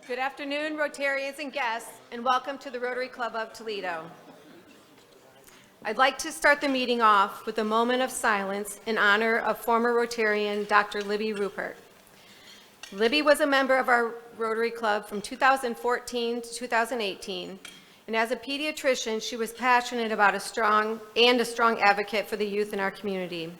Good afternoon, Rotarians and guests, and welcome to the Rotary Club of Toledo. I'd like to start the meeting off with a moment of silence in honor of former Rotarian Dr. Libby Rupert. Libby was a member of our Rotary Club from 2014 to 2018, and as a pediatrician, she was passionate about a strong advocate for the youth in our community.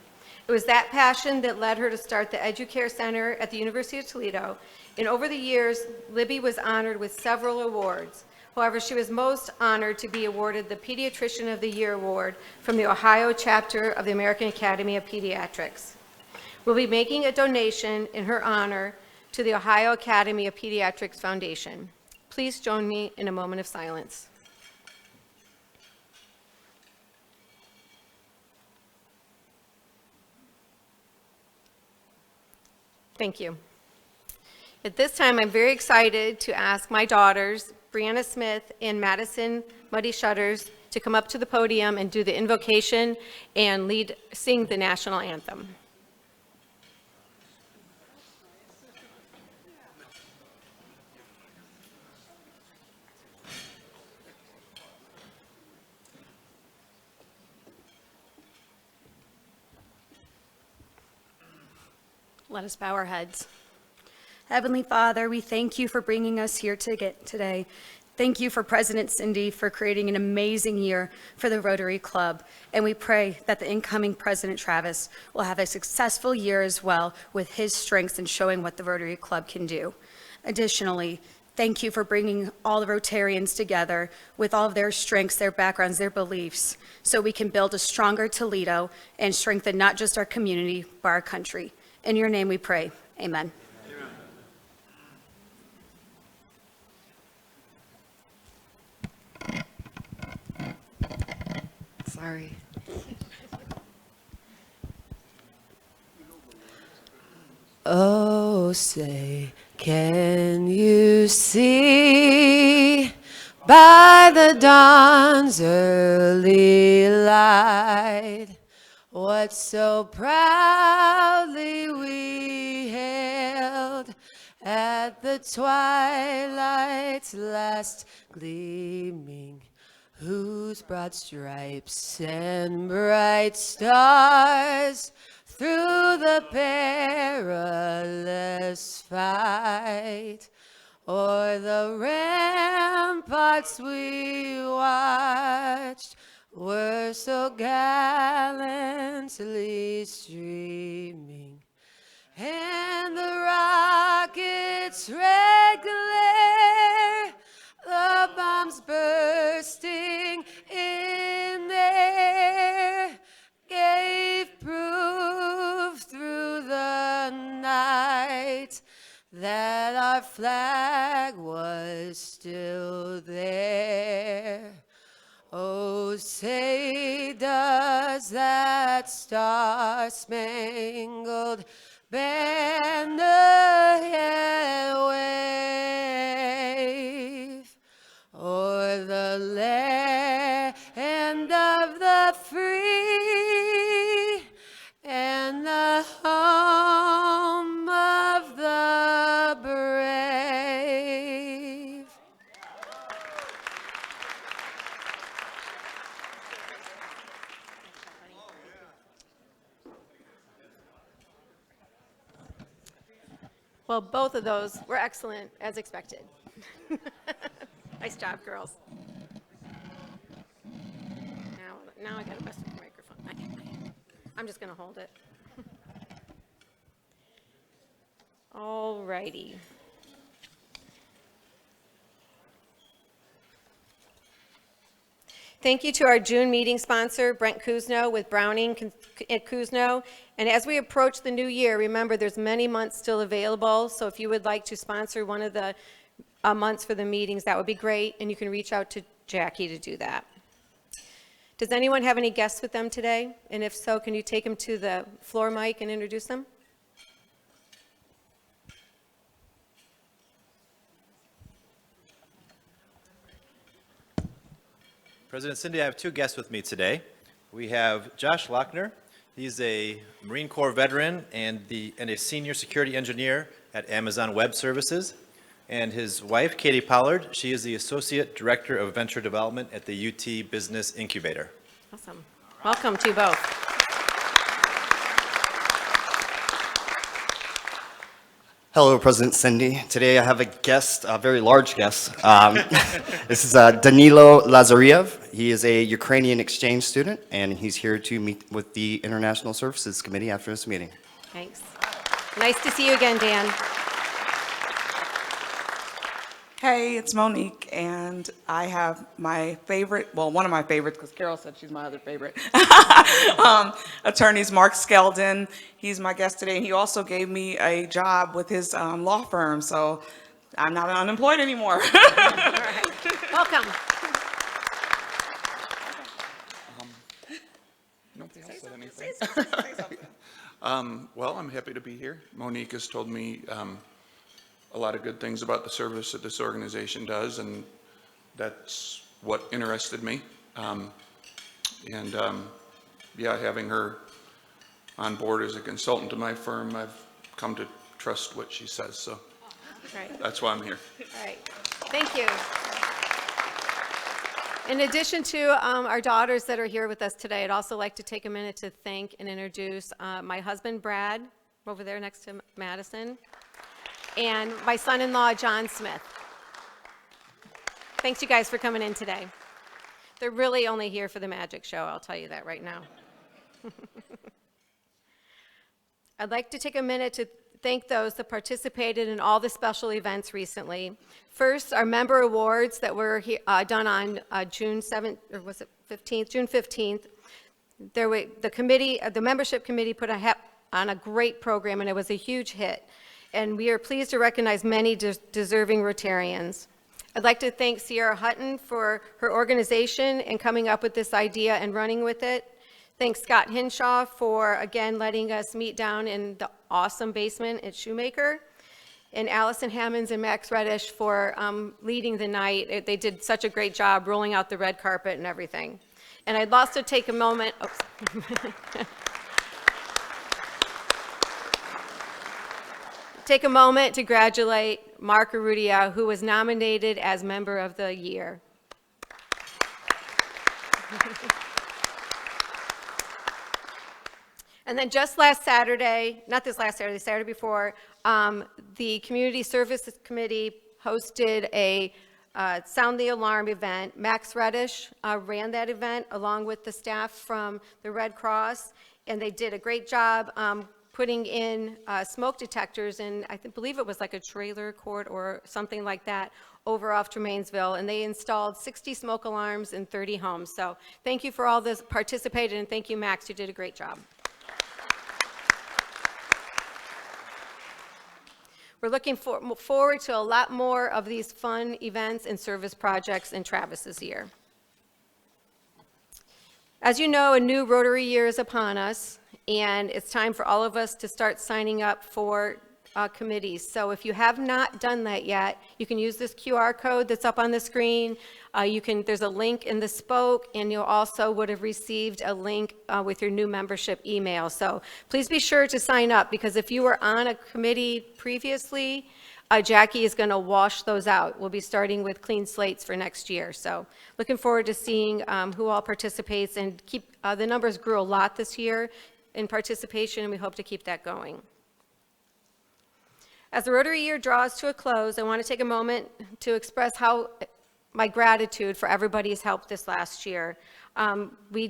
It was that passion that led her to start the EduCare Center at the University of Toledo, and over the years, Libby was honored with several awards. However, she was most honored to be awarded the Pediatrician of the Year Award from the Ohio chapter of the American Academy of Pediatrics. We'll be making a donation in her honor to the Ohio Academy of Pediatrics Foundation. Please join me in a moment of silence. Thank you. At this time, I'm very excited to ask my daughters, Brianna Smith and Madison Muddy Shutters, to come up to the podium and do the invocation and sing the national anthem. Let us bow our heads. Heavenly Father, we thank you for bringing us here today. Thank you for President Cindy for creating an amazing year for the Rotary Club. And we pray that the incoming President Travis will have a successful year as well with his strengths in showing what the Rotary Club can do. Additionally, thank you for bringing all the Rotarians together with all of their strengths, their backgrounds, their beliefs, so we can build a stronger Toledo and strengthen not just our community, but our country. In your name we pray. Amen. Sorry. Oh, say, can you see by the dawn's early light what so proudly we hailed at the twilight's last gleaming, whose broad stripes and bright stars through the perilous fight o'er the ramparts we watched were so gallantly streaming, and the rocket's red glare, the bombs bursting in there, gave proof through the night that our flag was still there. Oh, say does that star-spangled banner yet wave o'er the land of the free and the home of the brave? Well, both of those were excellent, as expected. Nice job, girls. Now I gotta mess with the microphone. I'm just gonna hold it. All righty. Thank you to our June meeting sponsor, Brent Kuzno with Browning at Kuzno. And as we approach the new year, remember there's many months still available. So if you would like to sponsor one of the months for the meetings, that would be great. And you can reach out to Jackie to do that. Does anyone have any guests with them today? And if so, can you take them to the floor mic and introduce them? President Cindy, I have two guests with me today. We have Josh Lochner. He's a Marine Corps veteran and a senior security engineer at Amazon Web Services. and his wife, Katie Pollard. She is the Associate Director of Venture Development at the UT Business Incubator. Awesome. Welcome to you both. Hello, President Cindy. Today I have a guest, a very large guest. This is Danilo Lazariev. He is a Ukrainian exchange student, and he's here to meet with the International Services Committee after this meeting. Thanks. Nice to see you again, Dan. Hey, it's Monique, and I have my favorite, well, one of my favorites, because Carol said she's my other favorite, attorney's Mark Skeldon. He's my guest today, and he also gave me a job with his law firm, so I'm not unemployed anymore. All right. Welcome. Nobody else said anything. Well, I'm happy to be here. Monique has told me a lot of good things about the service that this organization does, and that's what interested me. Yeah, having her on board as a consultant to my firm, I've come to trust what she says, so Right. that's why I'm here. All right. Thank you. In addition to our daughters that are here with us today, I'd also like to take a minute to thank and introduce my husband, Brad, over there next to Madison, and my son-in-law, John Smith. Thanks, you guys, for coming in today. They're really only here for the magic show, I'll tell you that right now. I'd like to take a minute to thank those that participated in all the special events recently. First, our member awards that were done on June 7th, or was it 15th? June 15th. The membership committee put on a great program, and it was a huge hit. And we are pleased to recognize many deserving Rotarians. I'd like to thank Sierra Hutton for her organization and coming up with this idea and running with it. Thanks Scott Hinshaw for, again, letting us meet down in the awesome basement at Shoemaker. And Allison Hammonds and Max Reddish for leading the night. They did such a great job rolling out the red carpet and everything. And I'd also take a moment, take a moment to congratulate Mark Arrudia, who was nominated as Member of the Year. And then just last Saturday, not this last Saturday, Saturday before, the Community Services Committee hosted a Sound the Alarm event. Max Reddish ran that event along with the staff from the Red Cross, and they did a great job putting in smoke detectors in, believe it was like a trailer court or something like that, over off Tremainsville, and they installed 60 smoke alarms in 30 homes. So thank you for all this participated, and thank you, Max, you did a great job. We're looking forward to a lot more of these fun events and service projects in Travis's year. As you know, a new Rotary year is upon us, and it's time for all of us to start signing up for committees. So if you have not done that yet, you can use this QR code that's up on the screen. There's a link in the spoke, and you also would have received a link with your new membership email. So please be sure to sign up, because if you were on a committee previously, Jackie is going to wash those out. We'll be starting with clean slates for next year. So looking forward to seeing who all participates, and the numbers grew a lot this year in participation, and we hope to keep that going. As the Rotary year draws to a close, I want to take a moment to express my gratitude for everybody's help this last year. We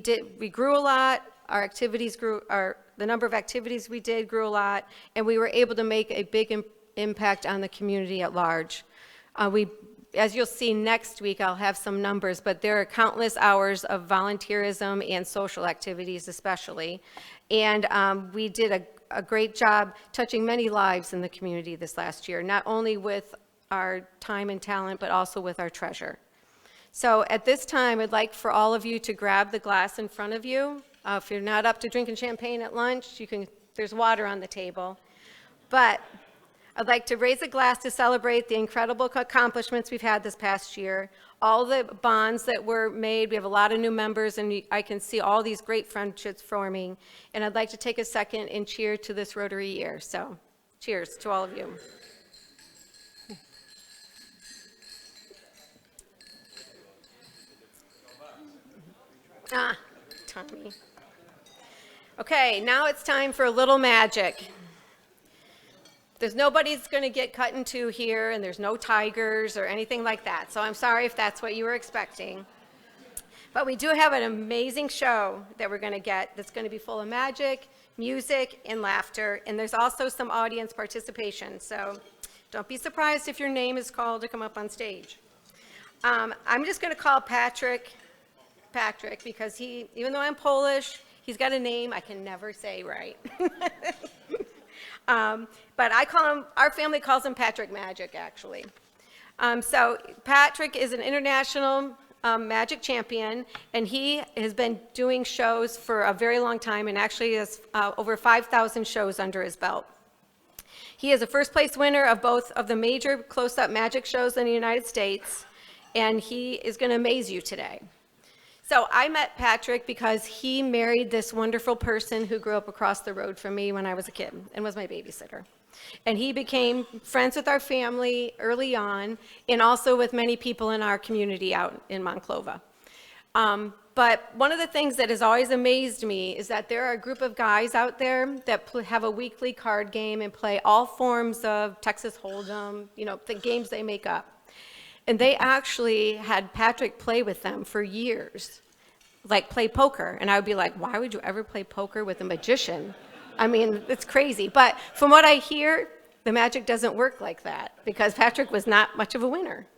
grew a lot, our activities grew, the number of activities we did grew a lot, and we were able to make a big impact on the community at large. As you'll see next week, I'll have some numbers, but there are countless hours of volunteerism and social activities especially. And we did a great job touching many lives in the community this last year, not only with our time and talent, but also with our treasure. So at this time, I'd like for all of you to grab the glass in front of you. If you're not up to drinking champagne at lunch, there's water on the table. But I'd like to raise a glass to celebrate the incredible accomplishments we've had this past year, all the bonds that were made. We have a lot of new members, and I can see all these great friendships forming. And I'd like to take a second and cheer to this Rotary year. So cheers to all of you. Tommy. Okay, now it's time for a little magic. There's nobody that's going to get cut in two here, and there's no tigers or anything like that. So I'm sorry if that's what you were expecting. But we do have an amazing show that we're going to get that's going to be full of magic, music, and laughter. And there's also some audience participation. So don't be surprised if your name is called to come up on stage. I'm just going to call Pattrick because even though I'm Polish, he's got a name I can never say right. But our family calls him Pattrick Magic, actually. So Pattrick is an international magic champion, and he has been doing shows for a very long time and actually has over 5,000 shows under his belt. He is a first place winner of both of the major close-up magic shows in the United States, and he is going to amaze you today. So I met Pattrick because he married this wonderful person who grew up across the road from me when I was a kid and was my babysitter. And he became friends with our family early on and also with many people in our community out in Monclova. But one of the things that has always amazed me is that there are a group of guys out there that have a weekly card game and play all forms of Texas Hold'em, the games they make up. And they actually had Pattrick play with them for years, like play poker. And I would be like, why would you ever play poker with a magician? I mean, it's crazy. But from what I hear, the magic doesn't work like that because Pattrick was not much of a winner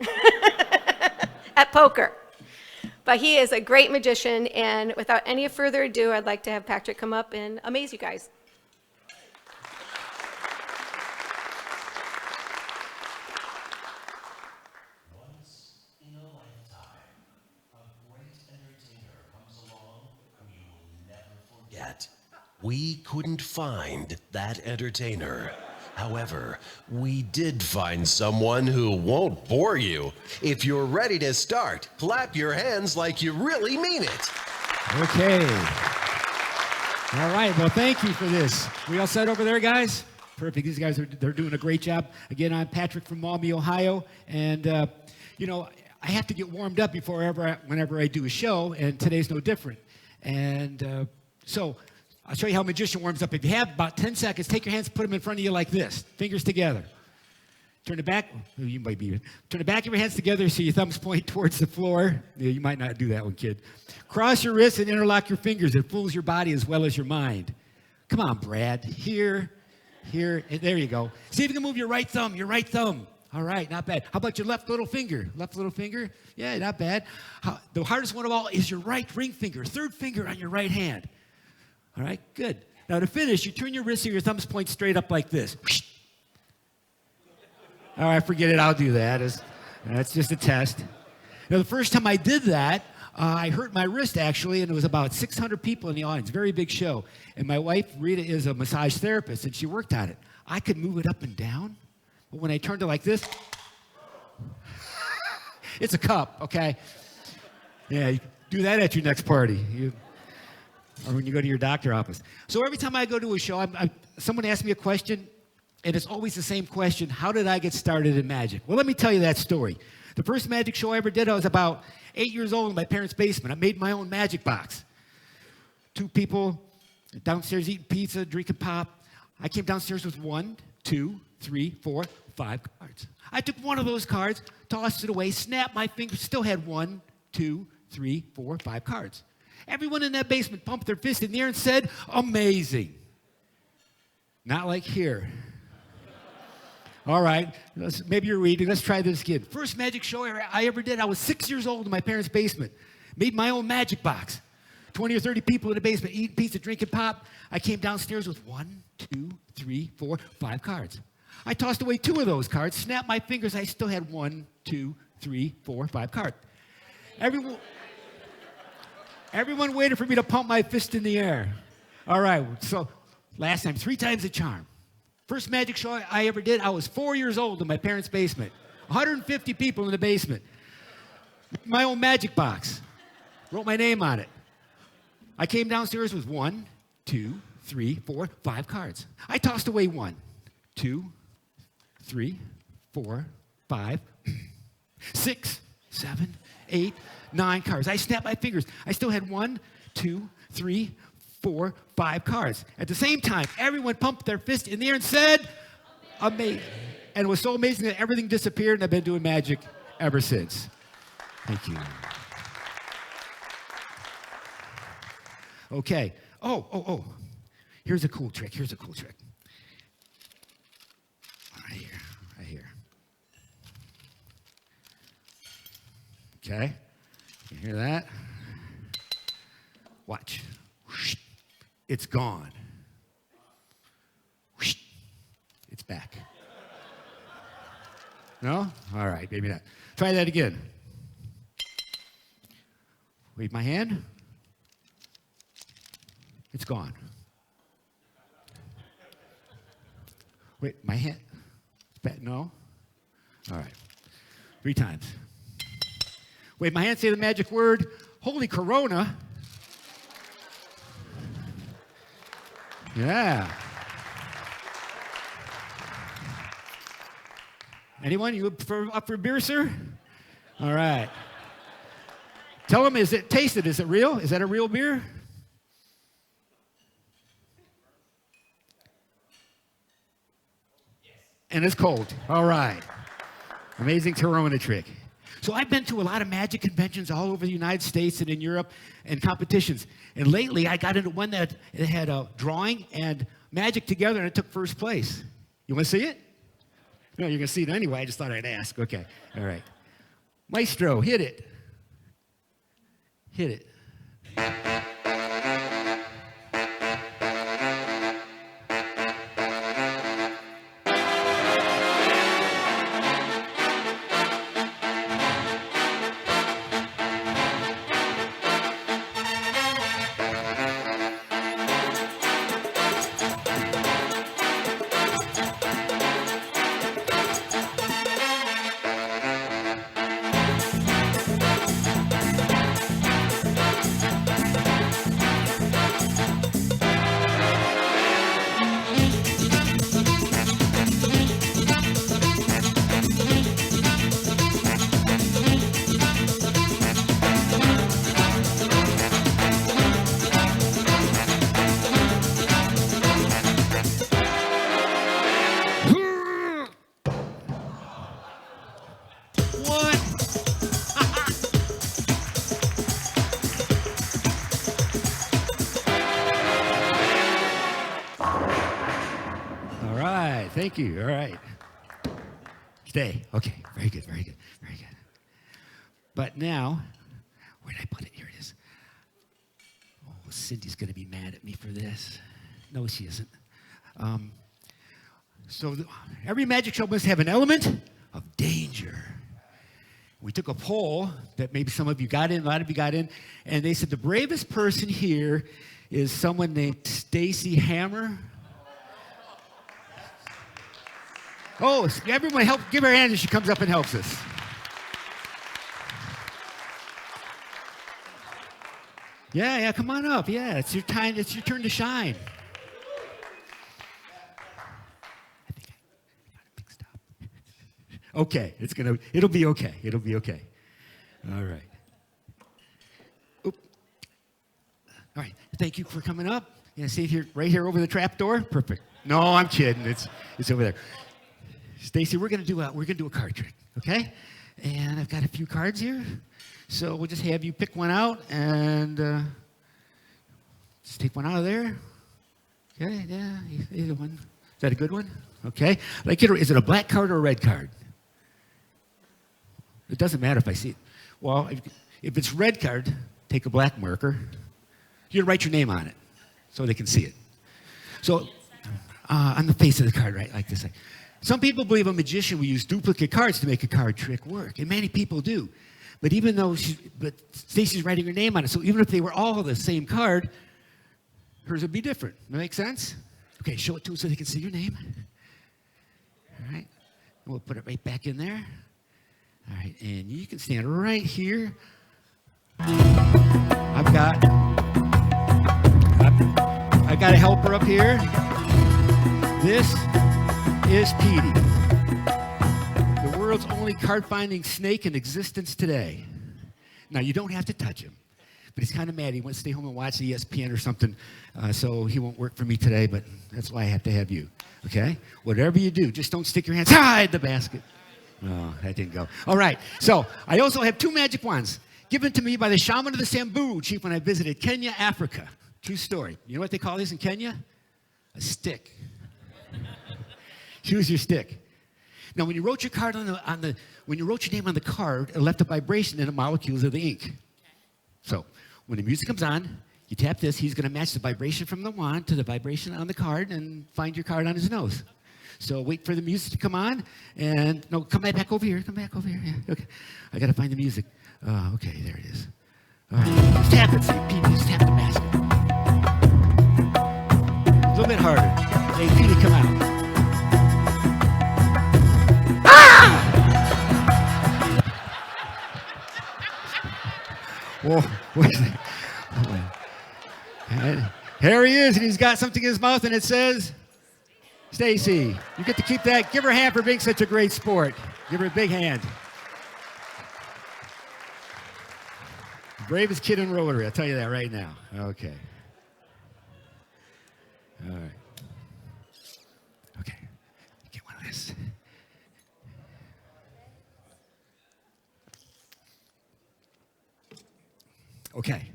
at poker. But he is a great magician. And without any further ado, I'd like to have Pattrick come up and amaze you guys. Yet, we couldn't find that entertainer. However, we did find someone who won't bore you. If you're ready to start, clap your hands like you really mean it. Okay. All right. Well, thank you for this. We all set over there, guys? Perfect. These guys they're doing a great job. Again, I'm Pattrick from Maumee, Ohio, and I have to get warmed up whenever I do a show, and today's no different. And so I'll show you how a magician warms up. If you have about 10 seconds, take your hands, put them in front of you like this, fingers together. Turn the back of your hands together so your thumbs point towards the floor. Yeah, you might not do that one, kid. Cross your wrists and interlock your fingers. It fools your body as well as your mind. Come on, Brad. Here, and there you go. See if you can move your right thumb. All right, not bad. How about your left little finger? Yeah, not bad. The hardest one of all is your right ring finger, third finger on your right hand. All right, good. Now to finish, you turn your wrist so your thumbs point straight up like this. All right, forget it. I'll do that. That's just a test. Now, the first time I did that, I hurt my wrist, actually, and it was about 600 people in the audience. Very big show. And my wife, Rita, is a massage therapist, and she worked on it. I could move it up and down, but when I turned it like this, it's a cup, okay? Yeah, you do that at your next party. Or when you go to your doctor's office. So every time I go to a show, someone asks me a question, and it's always the same question: how did I get started in magic? Well, let me tell you that story. The first magic show I ever did, I was about 8 years old in my parents' basement. I made my own magic box. 2 people downstairs eating pizza, drinking pop. I came downstairs with 1, 2, 3, 4, 5 cards. I took one of those cards, tossed it away, snapped my fingers, still had 1, 2, 3, 4, 5 cards. Everyone in that basement pumped their fist in the air and said, amazing. Not like here. All right, maybe you're reading. Let's try this again. First magic show I ever did, I was 6 years old in my parents' basement. Made my own magic box. 20 or 30 people in the basement eating pizza, drinking pop. I came downstairs with 1, 2, 3, 4, 5 cards. I tossed away 2 of those cards, snapped my fingers. I still had 1, 2, 3, 4, 5 cards. Everyone waited for me to pump my fist in the air. All right, so last time, 3 times the charm. First magic show I ever did, I was 4 years old in my parents' basement. 150 people in the basement. My own magic box. Wrote my name on it. I came downstairs with 1, 2, 3, 4, 5 cards. I tossed away 1, 2, 3, 4, 5, 6, 7, 8, 9 cards. I snapped my fingers. I still had 1, 2, 3, 4, 5 cards. At the same time, everyone pumped their fist in the air and said, amazing. And it was so amazing that everything disappeared, and I've been doing magic ever since. Thank you. Okay. Oh. Here's a cool trick. Right here. Okay. You hear that? Watch. It's gone. It's back. No? All right, maybe not. Try that again. Wave my hand. It's gone. Wait, my hand. No? All right. 3 times. Wave my hand, say the magic word. Holy Corona. Yeah. Anyone? You up for a beer, sir? All right. Tell them, taste it. Is it real? Is that a real beer? And it's cold. All right. Amazing Corona trick. So I've been to a lot of magic conventions all over the United States and in Europe and competitions. And lately I got into one that had a drawing and magic together, and it took first place. You want to see it? No, you're going to see it anyway. I just thought I'd ask. Okay. All right. Maestro, hit it. Hit it. Thank you. All right. Stay. Okay. Very good. But now, where did I put it? Here it is. Oh, Cindy's going to be mad at me for this. No, she isn't. Every magic show must have an element of danger. We took a poll that maybe some of you got in, a lot of you got in, and they said the bravest person here is someone named Stacy Hammer. Oh, everyone give her a hand as she comes up and helps us. Yeah, come on up. Yeah, it's your time. It's your turn to shine. I think I got it mixed up. Okay, it'll be okay. All right. Oop. All right, thank you for coming up. Yeah, see it here, right here over the trap door? Perfect. No, I'm kidding. It's over there. Stacy, we're gonna do a card trick, okay? And I've got a few cards here, so we'll just have you pick one out and just take one out of there. Okay, yeah, either one. Is that a good one? Okay. Is it a black card or a red card? It doesn't matter if I see it. Well, if it's red card, take a black marker. You're gonna write your name on it so they can see it. So on the face of the card, right, like this. Some people believe a magician will use duplicate cards to make a card trick work, and many people do. But Stacy's writing her name on it, so even if they were all the same card, hers would be different. That make sense? Okay, show it to them so they can see your name. All right, and we'll put it right back in there. All right, and you can stand right here. I've got a helper up here. This is Petey, the world's only card-finding snake in existence today. Now, you don't have to touch him, but he's kind of mad. He wants to stay home and watch ESPN or something, so he won't work for me today, but that's why I have to have you, okay? Whatever you do, just don't stick your hands inside the basket. Oh, that didn't go. All right, so I also have 2 magic wands given to me by the shaman of the Samburu chief when I visited Kenya, Africa. True story. You know what they call this in Kenya? A stick. Choose your stick. Now, when you wrote your card when you wrote your name on the card, it left a vibration in the molecules of the ink. So, when the music comes on, you tap this. He's going to match the vibration from the wand to the vibration on the card and find your card on his nose. So wait for the music to come on, and no, come back over here. Come back over here. Yeah, okay, I got to find the music. Okay, there it is. All right, just tap it, Petey. Just tap the mask. A little bit harder. Hey, Petey, come out. Whoa, what is that? And here he is, and he's got something in his mouth, and it says, Stacy, you get to keep that. Give her a hand for being such a great sport. Give her a big hand. Bravest kid in Rotary, I'll tell you that right now. Okay. All right. Okay. Get one of this. Okay.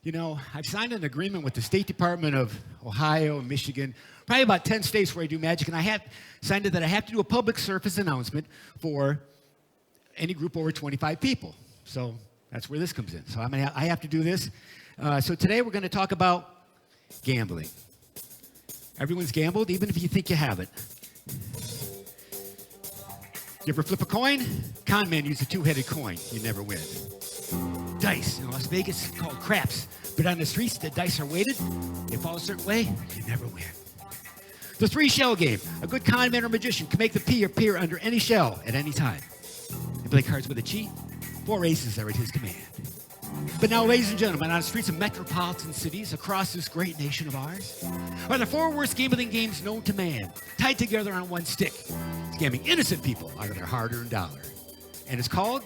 You know, I've signed an agreement with the State Department of Ohio and Michigan, probably about 10 states where I do magic, and I have signed it that I have to do a public service announcement for any group over 25 people. So that's where this comes in. So I have to do this. So today we're going to talk about gambling. Everyone's gambled, even if you think you haven't. You ever flip a coin? Con man use a 2-headed coin. You never win. Dice in Las Vegas called craps, but on the streets the dice are weighted. They fall a certain way, you never win. The 3-shell game. A good con man or magician can make the P appear under any shell at any time. They play cards with a cheat. 4 aces are at his command. But now, ladies and gentlemen, on the streets of metropolitan cities across this great nation of ours are the 4 worst gambling games known to man, tied together on one stick, scamming innocent people out of their hard-earned dollar. And it's called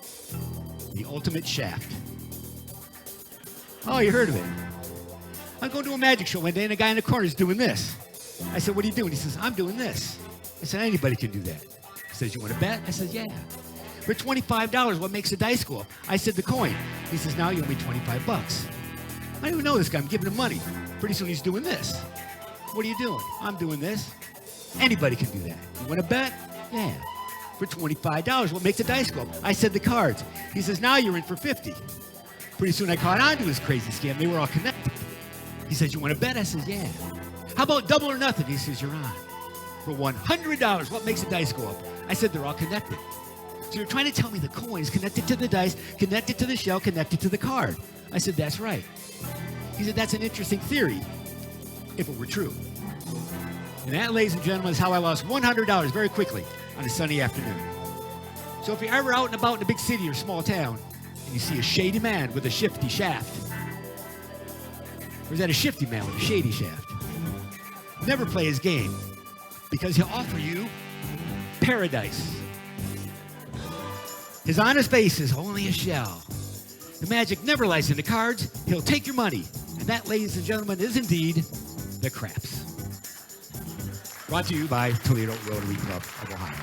the Ultimate Shaft. Oh, you heard of it. I'm going to a magic show one day, and a guy in the corner is doing this. I said, what are you doing? He says, I'm doing this. I said, anybody can do that. He says, you want to bet? I said, yeah. For $25, what makes the dice go up? I said, the coin. He says, now you owe me 25 bucks. I don't even know this guy. I'm giving him money. Pretty soon he's doing this. What are you doing? I'm doing this. Anybody can do that. You want to bet? Yeah. For $25, what makes the dice go up? I said, the cards. He says, now you're in for 50. Pretty soon I caught on to his crazy scam. They were all connected. He says, you want to bet? I says, yeah. How about double or nothing? He says, you're on. For $100, what makes the dice go up? I said, they're all connected. So you're trying to tell me the coin is connected to the dice, connected to the shell, connected to the card. I said, that's right. He said, that's an interesting theory, if it were true. And that, ladies and gentlemen, is how I lost $100 very quickly on a sunny afternoon. So if you're ever out and about in a big city or small town, and you see a shady man with a shifty shaft, or is that a shifty man with a shady shaft? Never play his game, because he'll offer you paradise. His honest face is only a shell. The magic never lies in the cards. He'll take your money. And that, ladies and gentlemen, is indeed the craps. Brought to you by Toledo Rotary Club of Ohio.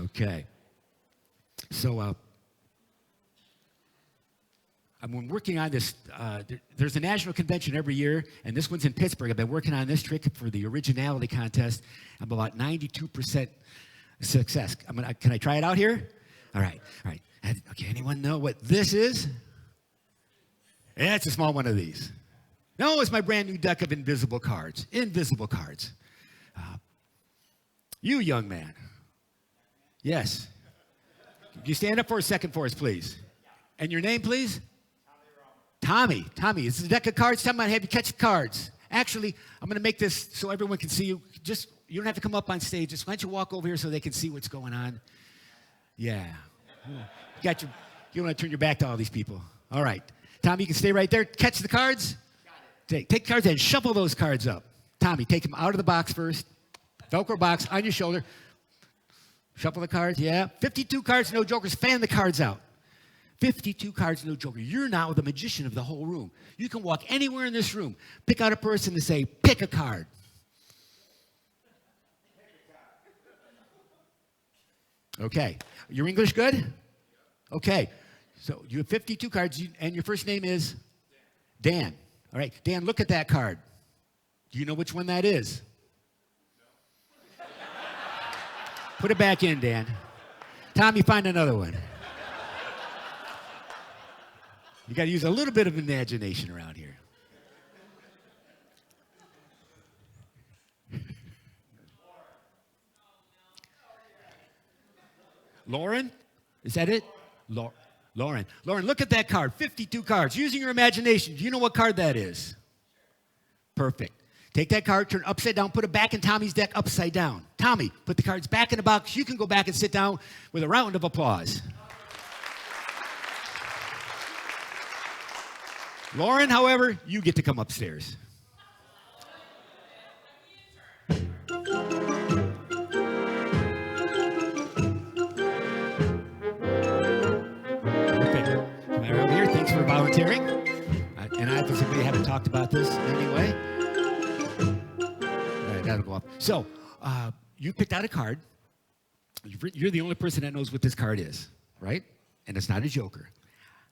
Okay. So, I'm working on this. There's a national convention every year, and this one's in Pittsburgh. I've been working on this trick for the originality contest. I'm about 92% success. Can I try it out here? All right. Okay, anyone know what this is? Yeah, it's a small one of these. No, it's my brand new deck of invisible cards. Invisible cards. You, young man. Yes. Can you stand up for a second for us, please? And your name, please? Tommy, this is a deck of cards. Tommy, I'm going to have you catch the cards. Actually, I'm going to make this so everyone can see you. You don't have to come up on stage. Just why don't you walk over here so they can see what's going on? Yeah. You don't want to turn your back to all these people. All right. Tommy, you can stay right there. Catch the cards. Take cards and shuffle those cards up. Tommy, take them out of the box first. Velcro box on your shoulder. Shuffle the cards, yeah. 52 cards, no jokers. Fan the cards out. 52 cards, no joker. You're now the magician of the whole room. You can walk anywhere in this room, pick out a person and say, pick a card. Okay. Your English good? Okay. So you have 52 cards, and your first name is? Dan. All right. Dan, look at that card. Do you know which one that is? Put it back in, Dan. Tommy, find another one. You got to use a little bit of imagination around here. Lauren? Is that it? Lauren. Lauren, look at that card. 52 cards. Using your imagination, do you know what card that is? Perfect. Take that card, turn it upside down, put it back in Tommy's deck upside down. Tommy, put the cards back in the box. You can go back and sit down with a round of applause. Lauren, however, you get to come upstairs. Thanks for volunteering. And I physically haven't talked about this in any way. All right, that'll go up. So, you picked out a card. You're the only person that knows what this card is, right? And it's not a joker,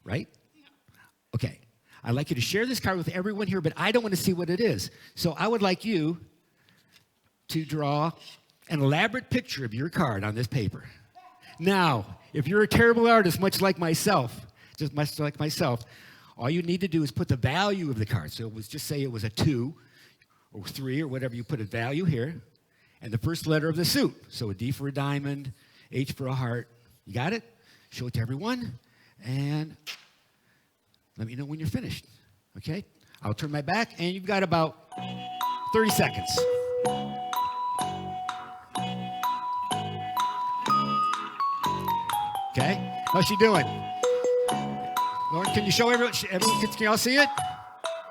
right? Okay. I'd like you to share this card with everyone here, but I don't want to see what it is. So I would like you to draw an elaborate picture of your card on this paper. Now, if you're a terrible artist, much like myself, all you need to do is put the value of the card. So just say it was a 2 or 3 or whatever, you put a value here, and the first letter of the suit. So a D for a diamond, H for a heart. You got it? Show it to everyone, and let me know when you're finished, okay? I'll turn my back, and you've got about 30 seconds. Okay? How's she doing? Lauren, can you show everyone? Can y'all see it?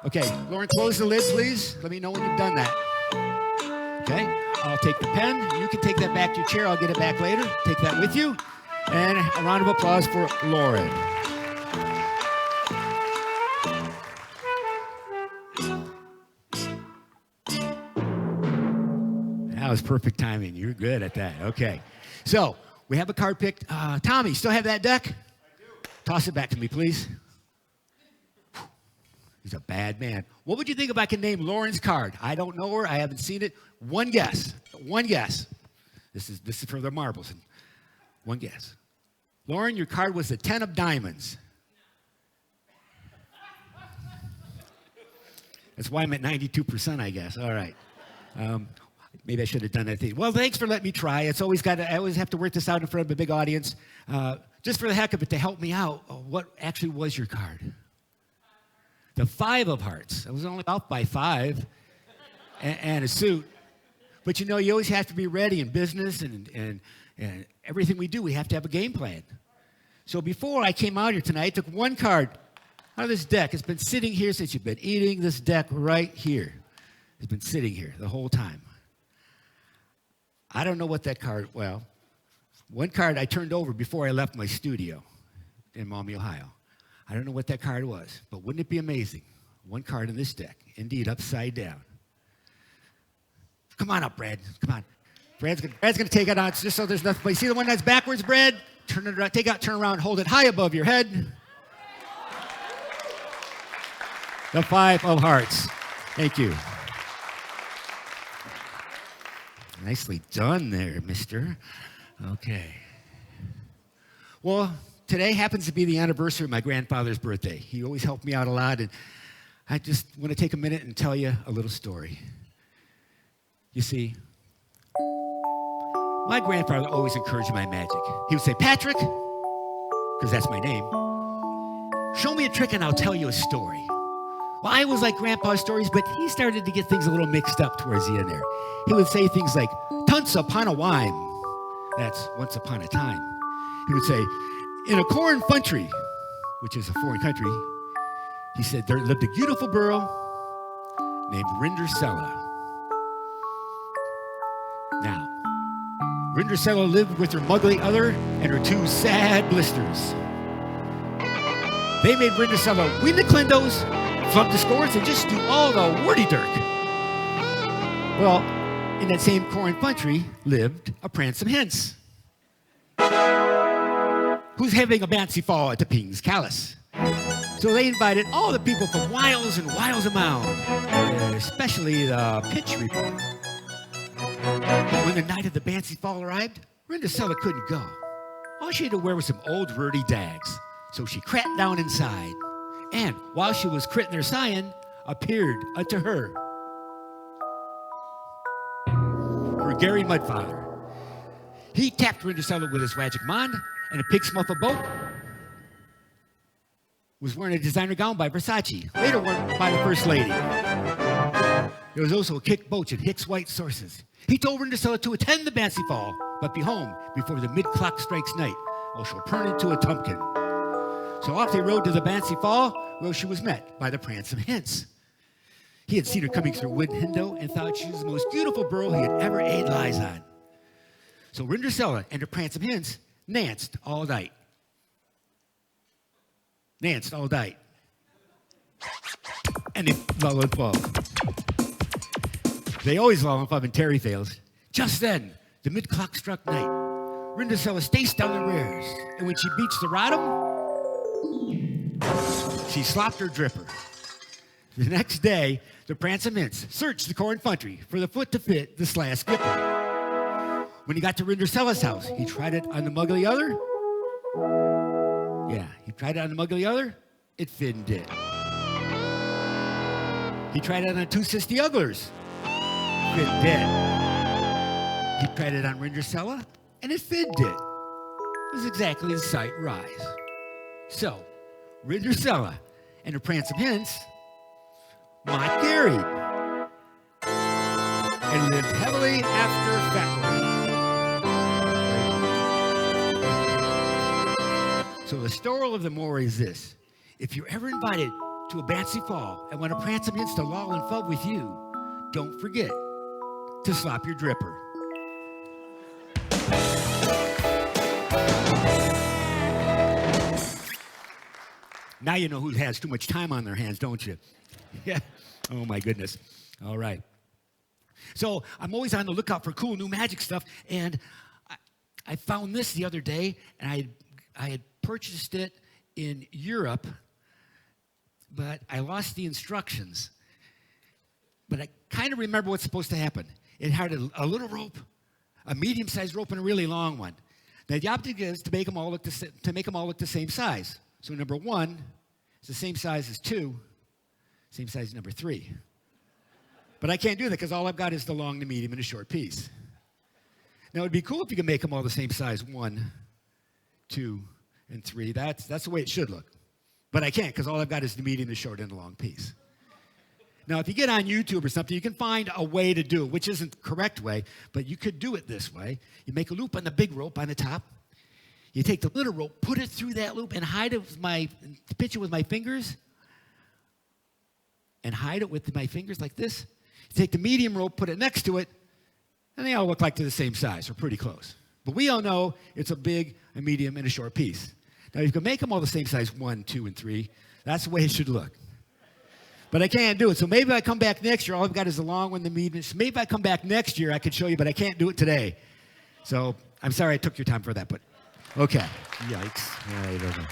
Okay, Lauren, close the lid, please. Let me know when you've done that. Okay? I'll take the pen. You can take that back to your chair. I'll get it back later. Take that with you. And a round of applause for Lauren. That was perfect timing. You're good at that. Okay. So, we have a card picked. Tommy, still have that deck? I do. Toss it back to me, please. He's a bad man. What would you think if I could name Lauren's card? I don't know her. I haven't seen it. One guess. One guess. This is for the marbles. One guess. Lauren, your card was the 10 of diamonds. That's why I'm at 92%, I guess. All right. Maybe I should have done that thing. Well, thanks for letting me try. I always have to work this out in front of a big audience. Just for the heck of it, to help me out, what actually was your card? The 5 of hearts. I was only out by 5 and a suit. But you know, you always have to be ready in business and everything we do, we have to have a game plan. So before I came out here tonight, I took one card out of this deck. It's been sitting here since you've been eating. This deck right here has been sitting here the whole time. I don't know what that card, well, one card I turned over before I left my studio in Maumee, Ohio. I don't know what that card was, but wouldn't it be amazing? One card in this deck, indeed, upside down. Come on up, Brad. Come on. Brad's gonna take it on just so there's nothing. You see the one that's backwards, Brad? Turn it around, take it out, turn around, hold it high above your head. The 5 of hearts. Thank you. Nicely done there, mister. Okay. Well, today happens to be the anniversary of my grandfather's birthday. He always helped me out a lot, and I just want to take a minute and tell you a little story. You see, my grandfather always encouraged my magic. He would say, Pattrick, because that's my name, show me a trick and I'll tell you a story. Well, I always liked Grandpa's stories, but he started to get things a little mixed up towards the end there. He would say things like, "Tunce upon a whime." That's once upon a time. He would say, "In a corn country," which is a foreign country, he said, there lived a beautiful girl named Rindersella. Now, Rindercella lived with her muggly other and her two sad blisters. They made Rindercella win the Clindos, flunk the scores, and just do all the wordy-dirk. Well, in that same corn country lived a pransome hince, who's having a fancy fall at the Ping's Callus. So they invited all the people from Wiles and Wiles Amound, especially the pitch reaper. When the night of the Bancy Fall arrived, Rindercella couldn't go. All she had to wear was some old ruddy dags. So she cracked down inside, and while she was critting her sighing, appeared unto her Gary Mudfather. He tapped Rindercella with his magic wand, and a pig smuffer boat was wearing a designer gown by Versace, later worn by the First Lady. There was also a kick boat and Hicks White sources. He told Rindercella to attend the Bancy Fall, but be home before the mid-clock strikes night, or she'll turn into a tumpkin. So off they rode to the Bancy Fall, where she was met by the pransome hince. He had seen her coming through a wooden window and thought she was the most beautiful girl he had ever laid eyes on. So Rindercella and her pransome hince danced all night. Danced all night. And they lull and fall. They always lull and fall in Terry fails. Just then, the mid-clock struck night. Rindercella staced down the rears, and when she beats the rodham, she slopped her dripper. The next day, the pransome hince searched the corn country for the foot to fit the slash skipper. When he got to Rindercella's house, he tried it on the muggly other. Yeah, he tried it on the muggly other. It finned it. He tried it on two sissy ugglers. Finned it. He tried it on Rindercella, and it finned it. It was exactly the sight rise. So, Rindercella and her pransome hince got married and lived happily after fathoms. So the story of the moral is this: if you're ever invited to a Bancy Fall and want a pransome hince to loll and fub with you, don't forget to slop your dripper. Now you know who has too much time on their hands, don't you? Yeah. Oh, my goodness. All right. So I'm always on the lookout for cool new magic stuff, and I found this the other day, and I had purchased it in Europe, but I lost the instructions. But I kind of remember what's supposed to happen. It had a little rope, a medium-sized rope, and a really long one. Now, the object is to make them all look the same size. So number 1 is the same size as 2, same size as number 3. But I can't do that because all I've got is the long, the medium, and the short piece. Now, it'd be cool if you could make them all the same size, 1, 2, and 3. That's the way it should look. But I can't because all I've got is the medium, the short, and the long piece. Now, if you get on YouTube or something, you can find a way to do it, which isn't the correct way, but you could do it this way. You make a loop on the big rope on the top. You take the little rope, put it through that loop, and hide it with pinch it with my fingers, and hide it with my fingers like this. You take the medium rope, put it next to it, and they all look like they're the same size, or pretty close. But we all know it's a big, a medium, and a short piece. Now, you can make them all the same size, 1, 2, and 3. That's the way it should look. But I can't do it. So maybe I come back next year. All I've got is the long one, the medium. So maybe I come back next year, I can show you, but I can't do it today. So I'm sorry I took your time for that, but okay. Yikes. All right, okay.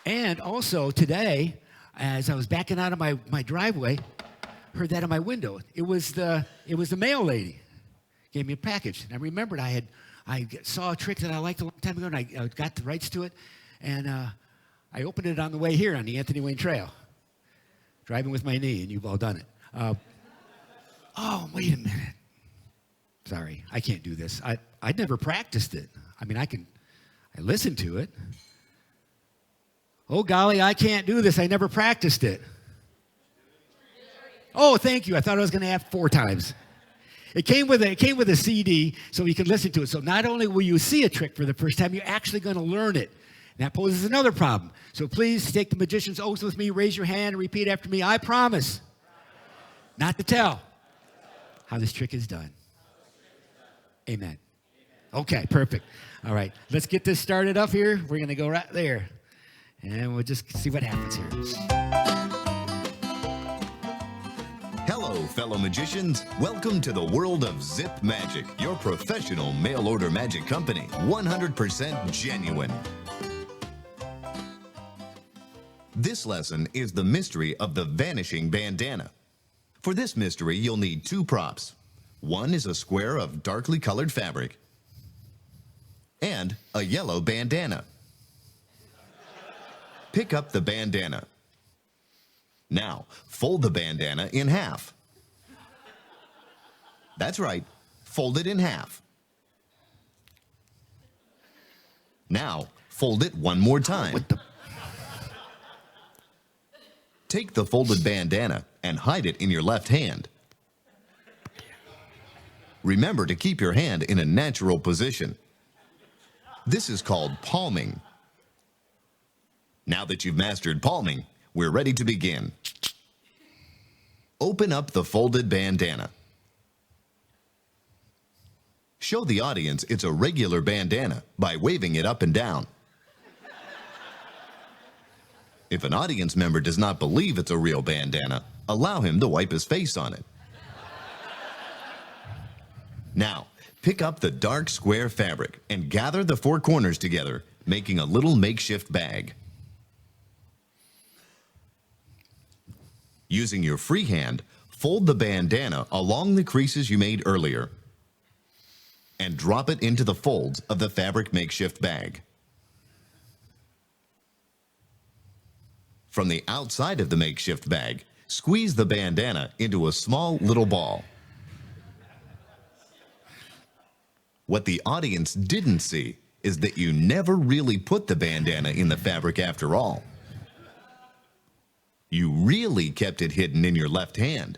And also today, as I was backing out of my driveway, heard that in my window. It was the mail lady. Gave me a package. And I remembered I saw a trick that I liked a long time ago, and I got the rights to it. And I opened it on the way here on the Anthony Wayne Trail. Driving with my knee, and you've all done it. Oh, wait a minute. Sorry, I can't do this. I'd never practiced it. I mean, I listened to it. Oh, golly, I can't do this. I never practiced it. Oh, thank you. I thought I was going to have 4 times. It came with a CD, so you can listen to it. So not only will you see a trick for the first time, you're actually going to learn it. And that poses another problem. So please take the magician's oath with me, raise your hand, and repeat after me. I promise not to tell how this trick is done. Amen. Okay, perfect. All right, let's get this started up here. We're going to go right there. And we'll just see what happens here. Hello, fellow magicians. Welcome to the world of Zip Magic, your professional mail-order magic company. 100% genuine. This lesson is the mystery of the vanishing bandana. For this mystery, you'll need 2 props. One is a square of darkly colored fabric and a yellow bandana. Pick up the bandana. Now, fold the bandana in half. That's right, fold it in half. Now, fold it one more time. Take the folded bandana and hide it in your left hand. Remember to keep your hand in a natural position. This is called palming. Now that you've mastered palming, we're ready to begin. Open up the folded bandana. Show the audience it's a regular bandana by waving it up and down. If an audience member does not believe it's a real bandana, allow him to wipe his face on it. Now, pick up the dark square fabric and gather the 4 corners together, making a little makeshift bag. Using your free hand, fold the bandana along the creases you made earlier and drop it into the folds of the fabric makeshift bag. From the outside of the makeshift bag, squeeze the bandana into a small little ball. What the audience didn't see is that you never really put the bandana in the fabric after all. You really kept it hidden in your left hand.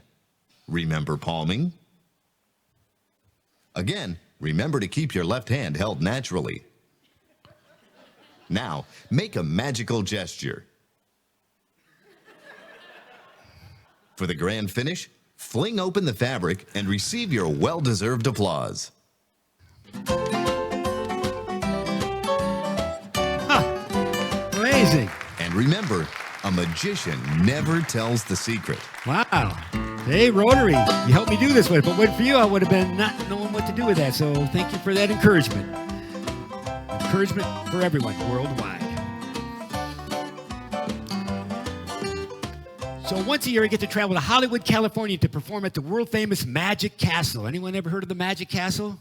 Remember palming? Again, remember to keep your left hand held naturally. Now, make a magical gesture. For the grand finish, fling open the fabric and receive your well-deserved applause. Amazing. And remember, a magician never tells the secret. Wow. Hey, Rotary, you helped me do this one. If it wasn't for you, I would have been not knowing what to do with that. So thank you for that encouragement. Encouragement for everyone worldwide. So once a year, I get to travel to Hollywood, California to perform at the world-famous Magic Castle. Anyone ever heard of the Magic Castle?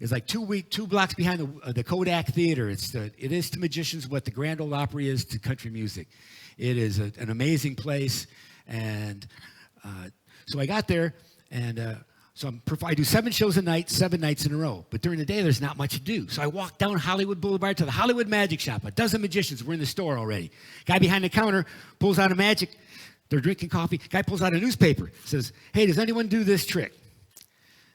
It's like 2 blocks behind the Kodak Theater. It is to magicians what the Grand Ole Opry is to country music. It is an amazing place. And so I got there, and I do 7 shows a night, 7 nights in a row. But during the day, there's not much to do. So I walk down Hollywood Boulevard to the Hollywood Magic Shop. A dozen magicians were in the store already. Guy behind the counter pulls out a magic. They're drinking coffee. Guy pulls out a newspaper. Says, hey, does anyone do this trick?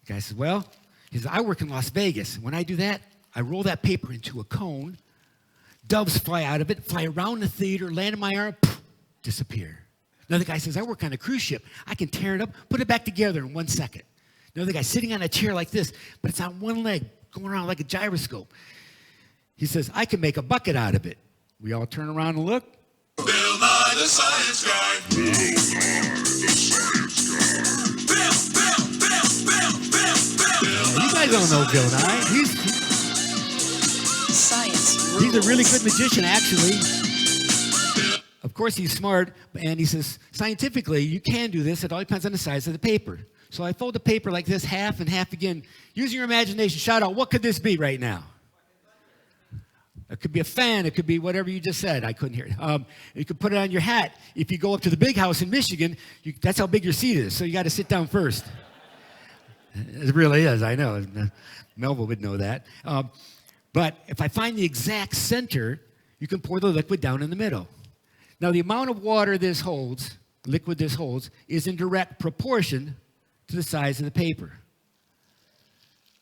The guy says, well, he says, I work in Las Vegas. When I do that, I roll that paper into a cone. Doves fly out of it, fly around the theater, land on my arm, poof, disappear. Another guy says, I work on a cruise ship. I can tear it up, put it back together in 1 second. Another guy sitting on a chair like this, but it's on one leg, going around like a gyroscope. He says, I can make a bucket out of it. We all turn around and look. Bill Nye the Science Guy. Bill Nye the Science Guy. Bill. You guys don't know Bill Nye. He's a really good magician, actually. Of course, he's smart, and he says, scientifically, you can do this. It all depends on the size of the paper. So I fold the paper like this, half and half again. Using your imagination, shout out, what could this be right now? It could be a fan. It could be whatever you just said. I couldn't hear it. You could put it on your hat. If you go up to the big house in Michigan, that's how big your seat is. So you got to sit down first. It really is. I know. Melville would know that. But if I find the exact center, you can pour the liquid down in the middle. Now, the amount of water this holds, liquid this holds, is in direct proportion to the size of the paper.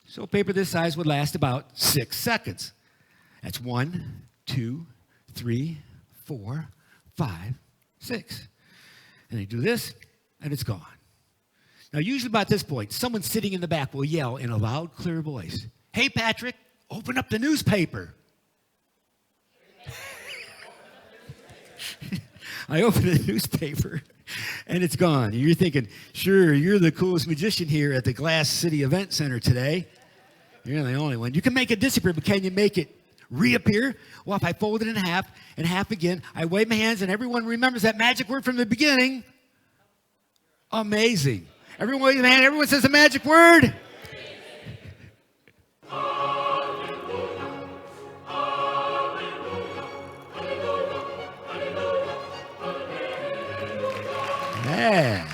So a paper this size would last about 6 seconds. That's 1, 2, 3, 4, 5, 6. And you do this, and it's gone. Now, usually about this point, someone sitting in the back will yell in a loud, clear voice, "Hey, Pattrick, open up the newspaper." I open the newspaper, and it's gone. You're thinking, sure, you're the coolest magician here at the Glass City Event Center today. You're the only one. You can make it disappear, but can you make it reappear? Well, if I fold it in half and half again, I wave my hands, and everyone remembers that magic word from the beginning. Amazing. Everyone wave their hand. Everyone says the magic word. Yeah.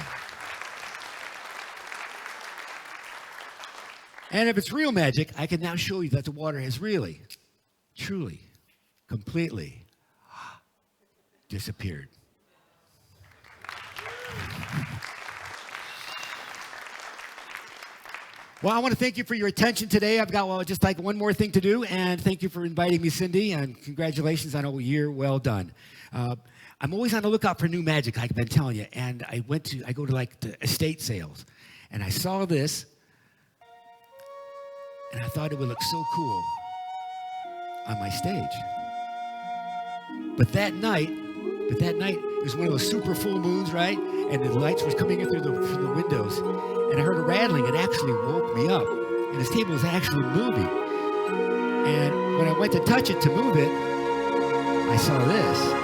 And if it's real magic, I can now show you that the water has really, truly, completely disappeared. Well, I want to thank you for your attention today. I've got just like one more thing to do, and thank you for inviting me, Cindy, and congratulations on a year well done. I'm always on the lookout for new magic, like I've been telling you, and I go to like the estate sales, and I saw this, and I thought it would look so cool on my stage. But that night, it was one of those super full moons, right? And the lights was coming in through the windows, and I heard a rattling. It actually woke me up, and this table was actually moving. And when I went to touch it to move it, I saw this.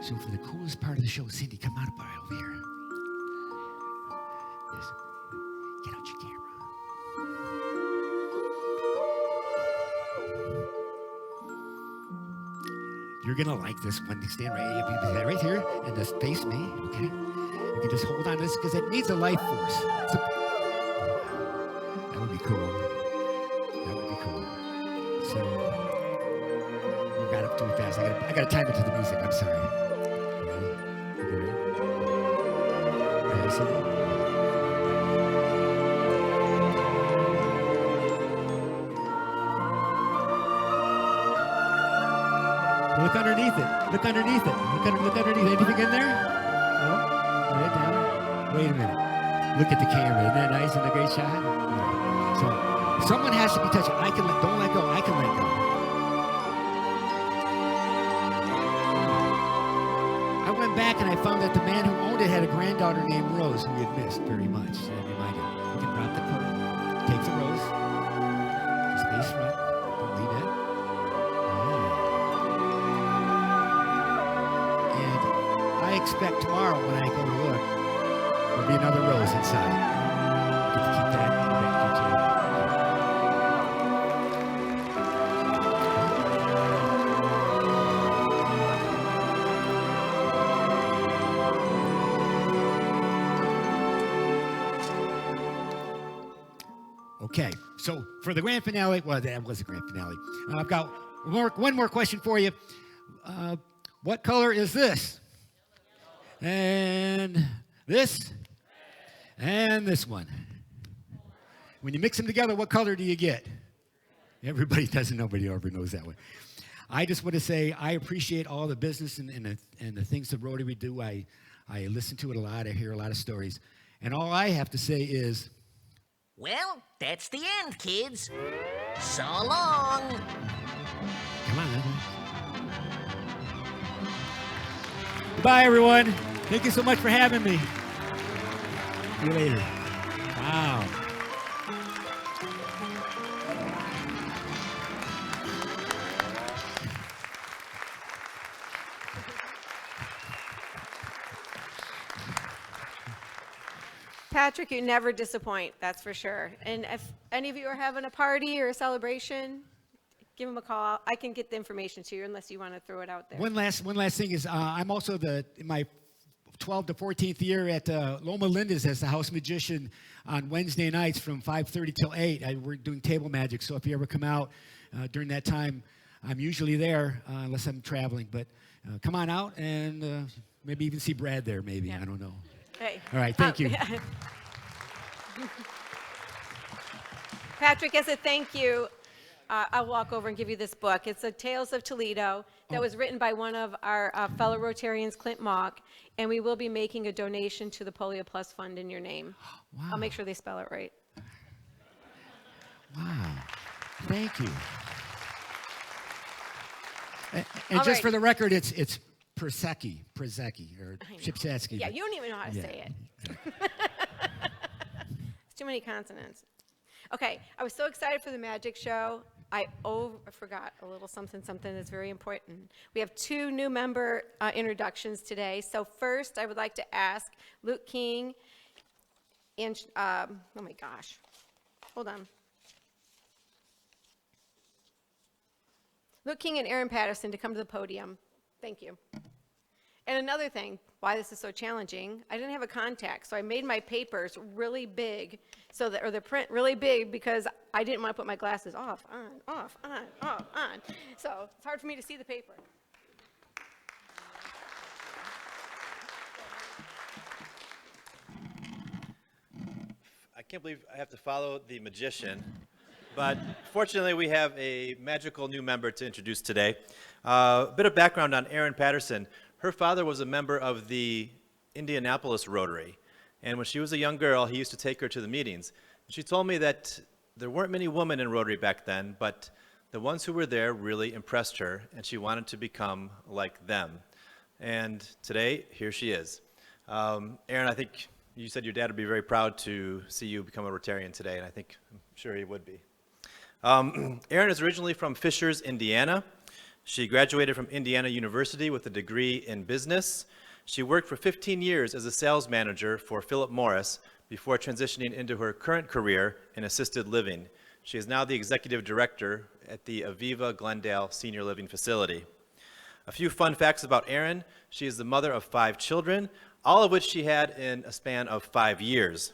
So for the coolest part of the show, Cindy, come on by over here. Yes. Get out your camera. You're going to like this one. Stand right here and just face me, okay? You can just hold on to this because it needs a life force. That would be cool. That would be cool. So, you got up too fast. I got to time it to the music. I'm sorry. Look underneath it. Look underneath it. Look underneath. Anything in there? No? Right down. Wait a minute. Look at the camera. Isn't that nice and a great shot? Yeah. So someone has to be touching. Don't let go. I can let go. I went back and I found that the man who owned it had a granddaughter named Rose who he had missed very much. So I reminded him. You can drop the curtain. Take the rose. Just face front. Don't leave it. I expect tomorrow when I go to look, there'll be another rose inside. Get to keep that. Okay, so for the grand finale, well, that was the grand finale. I've got one more question for you. What color is this? And this, and this one. When you mix them together, what color do you get? Everybody doesn't. Nobody ever knows that one. I just want to say I appreciate all the business and the things that Rotary do. I listen to it a lot. I hear a lot of stories. And all I have to say is, well, that's the end, kids. So long. Come on. Goodbye, everyone. Thank you so much for having me. See you later. Wow. Pattrick, you never disappoint, that's for sure. And if any of you are having a party or a celebration, give them a call. I can get the information to you unless you want to throw it out there. One last thing is I'm also my 12th to 14th year at Loma Linda's as the house magician on Wednesday nights from 5:30 till 8. We're doing table magic, so if you ever come out during that time, I'm usually there unless I'm traveling. But come on out and maybe even see Brad there, maybe. I don't know. Hey. All right, thank you. Patrick, as a thank you, I'll walk over and give you this book. It's a Tales of Toledo that was written by one of our fellow Rotarians, Clint Mock, and we will be making a donation to the Polio Plus Fund in your name. Wow. I'll make sure they spell it right. Wow. Thank you. And All just right. for the record, it's Przecki, or I know. Shipsatsky. Yeah, you don't even know how to say it. It's too many consonants. Okay, I was so excited for the magic show. I forgot a little something that's very important. We have 2 new member introductions today. So first, I would like to ask Luke King and, oh my gosh, hold on. Luke King and Aaron Patterson to come to the podium. Thank you. And another thing, why this is so challenging, I didn't have a contact, so I made my papers really big, or the print really big, because I didn't want to put my glasses off, on. So it's hard for me to see the paper. I can't believe I have to follow the magician, but fortunately we have a magical new member to introduce today. A bit of background on Erin Patterson. Her father was a member of the Indianapolis Rotary, and when she was a young girl, he used to take her to the meetings. She told me that there weren't many women in Rotary back then, but the ones who were there really impressed her, and she wanted to become like them. And today, here she is. Erin, I think you said your dad would be very proud to see you become a Rotarian today, and I'm sure he would be. Erin is originally from Fishers, Indiana. She graduated from Indiana University with a degree in business. She worked for 15 years as a sales manager for Philip Morris before transitioning into her current career in assisted living. She is now the executive director at the Aviva Glendale Senior Living Facility. A few fun facts about Erin. She is the mother of 5 children, all of which she had in a span of 5 years.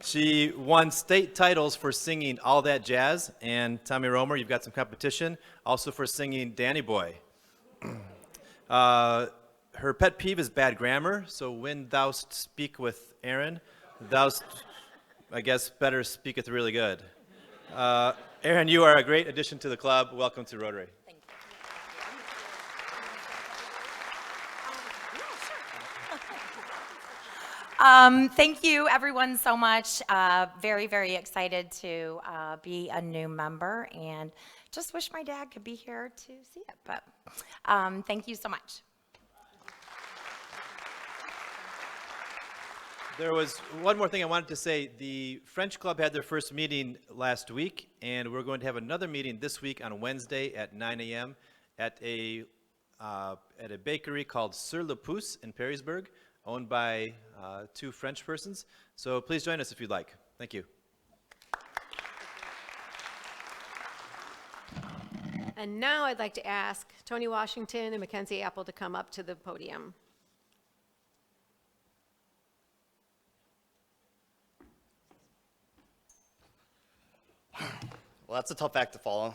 She won state titles for singing All That Jazz, and Tommy Romer, you've got some competition, also for singing Danny Boy. Her pet peeve is bad grammar, so when thou speak with Erin, thou, I guess, better speaketh really good. Erin, you are a great addition to the club. Welcome to Rotary. Thank you, everyone, so much. Very, very excited to be a new member, and just wish my dad could be here to see it. But thank you so much. There was one more thing I wanted to say. The French Club had their first meeting last week, and we're going to have another meeting this week on Wednesday at 9 a.m. at a bakery called Sur le Pouce in Perrysburg, owned by 2 French persons. So please join us if you'd like. Thank you. And now I'd like to ask Tony Washington and Mackenzie Apple to come up to the podium. Well, that's a tough act to follow.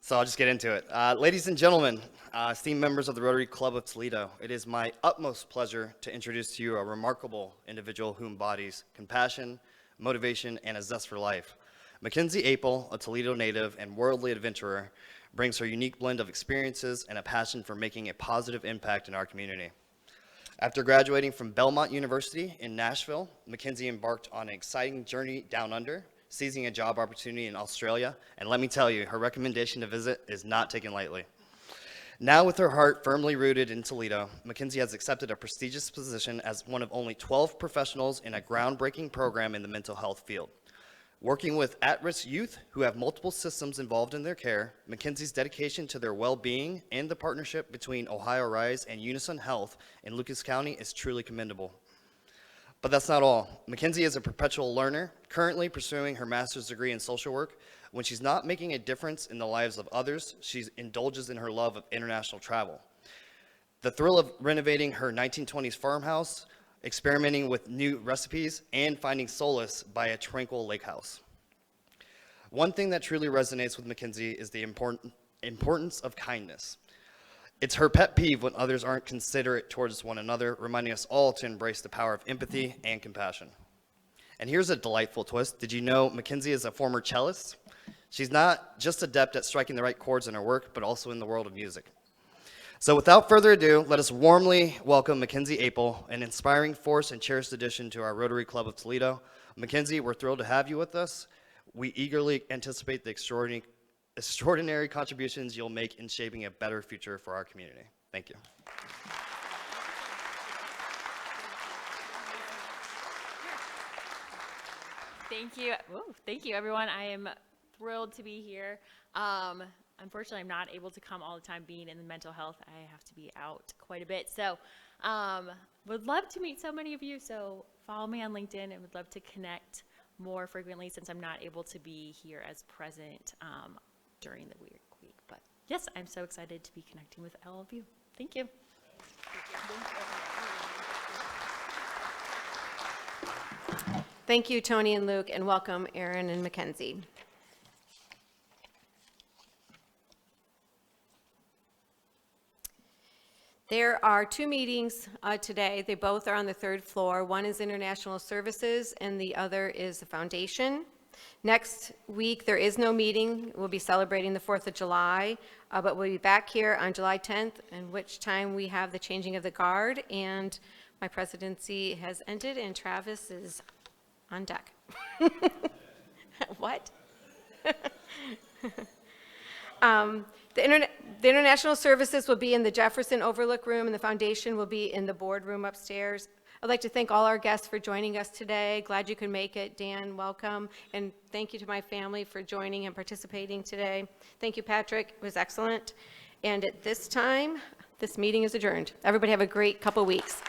So I'll just get into it. Ladies and gentlemen, esteemed members of the Rotary Club of Toledo, it is my utmost pleasure to introduce to you a remarkable individual who embodies compassion, motivation, and a zest for life. Mackenzie Apel, a Toledo native and worldly adventurer, brings her unique blend of experiences and a passion for making a positive impact in our community. After graduating from Belmont University in Nashville, Mackenzie embarked on an exciting journey down under, seizing a job opportunity in Australia, and let me tell you, her recommendation to visit is not taken lightly. Now with her heart firmly rooted in Toledo, Mackenzie has accepted a prestigious position as one of only 12 professionals in a groundbreaking program in the mental health field. Working with at-risk youth who have multiple systems involved in their care, Mackenzie's dedication to their well-being and the partnership between Ohio Rise and Unison Health in Lucas County is truly commendable. But that's not all. Mackenzie is a perpetual learner, currently pursuing her master's degree in social work. When she's not making a difference in the lives of others, she indulges in her love of international travel. The thrill of renovating her 1920s farmhouse, experimenting with new recipes, and finding solace by a tranquil lake house. One thing that truly resonates with Mackenzie is the importance of kindness. It's her pet peeve when others aren't considerate towards one another, reminding us all to embrace the power of empathy and compassion. And here's a delightful twist. Did you know Mackenzie is a former cellist? She's not just adept at striking the right chords in her work, but also in the world of music. So without further ado, let us warmly welcome Mackenzie Apel, an inspiring force and cherished addition to our Rotary Club of Toledo. Mackenzie, we're thrilled to have you with us. We eagerly anticipate the extraordinary contributions you'll make in shaping a better future for our community. Thank you. Thank you. Whoa, thank you, everyone. I am thrilled to be here. Unfortunately, I'm not able to come all the time. Being in the mental health, I have to be out quite a bit. So would love to meet so many of you. So follow me on LinkedIn and would love to connect more frequently since I'm not able to be here as present during the week. But yes, I'm so excited to be connecting with all of you. Thank you. Thank you, Tony and Luke, and welcome Aaron and Mackenzie. There are two meetings today. They both are on the third floor. One is International Services and the other is the Foundation. Next week, there is no meeting. We'll be celebrating the 4th of July, but we'll be back here on July 10th, in which time we have the changing of the guard, and my presidency has ended, and Travis is on deck. What? The International Services will be in the Jefferson Overlook Room, and the Foundation will be in the boardroom upstairs. I'd like to thank all our guests for joining us today. Glad you could make it. Dan, welcome. And thank you to my family for joining and participating today. Thank you, Pattrick. It was excellent. And at this time, this meeting is adjourned. Everybody have a great couple weeks.